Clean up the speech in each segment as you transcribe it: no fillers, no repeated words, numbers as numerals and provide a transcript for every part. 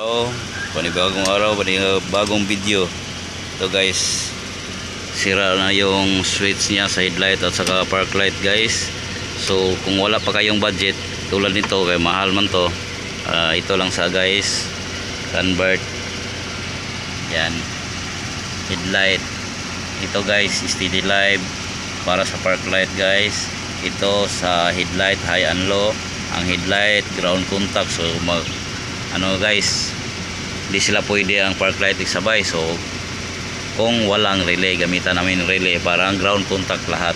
Oh, panibagong araw, panibagong video. Ito guys, sira na yung switch niya sa headlight at saka park light guys. So kung wala pa kayong budget tulad nito, kaya mahal man to, ito lang sa guys, convert yan, headlight. Ito guys, steady live para sa park light guys. Ito sa headlight, high and low. Ang headlight ground contact, so guys, hindi sila pwede ang park light sabay. So kung walang relay, gamitan namin relay para ang ground contact lahat.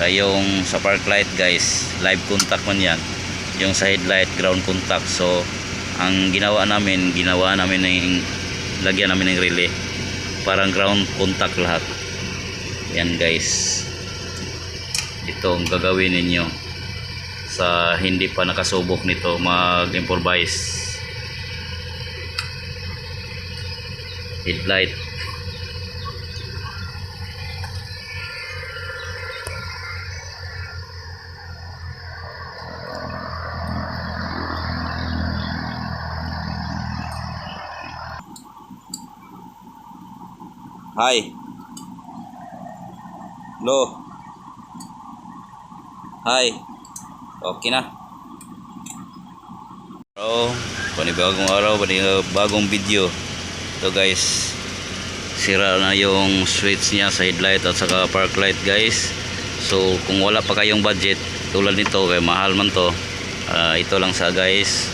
Yung sa park light guys, live contact man yan. Yung sa headlight, ground contact. So ang ginawa namin ng lagyan namin ng relay para ang ground contact lahat. Yan guys, ito ang gagawin ninyo sa hindi pa nakasubok nito, mag-improvise. Headlight, high, low, high. Okay na. Panibagong araw, panibagong video. Ito guys, sira na yung switch niya sa headlight at saka park light guys. So kung wala pa kayong budget tulad nito, kaya mahal man to, ito lang sa guys,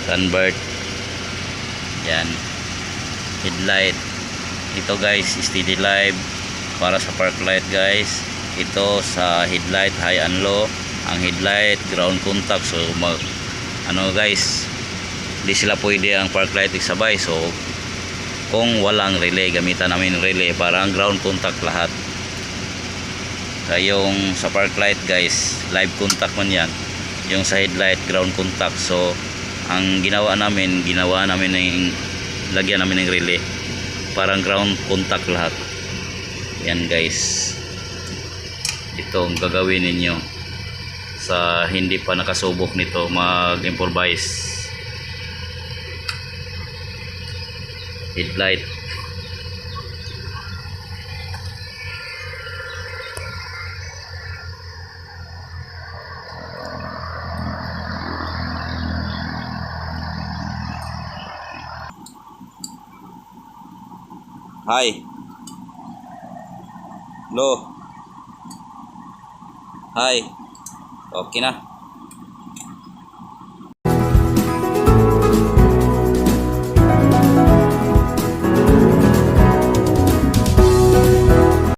convert yan, headlight. Ito guys, steady live para sa park light guys. Ito sa headlight, high and low. Ang headlight ground contact, so guys, hindi sila pwede ang park light sabay. So kung walang relay, gamitan namin relay para ang ground contact lahat. Yung sa park light guys, live contact man yan. Yung sa headlight, ground contact. So ang ginawa namin ng lagyan namin ng relay para ang ground contact lahat. Yan guys, ito ang gagawin ninyo sa hindi pa nakasubok nito, mag-improvise. Headlight, high, low, high. Okay na.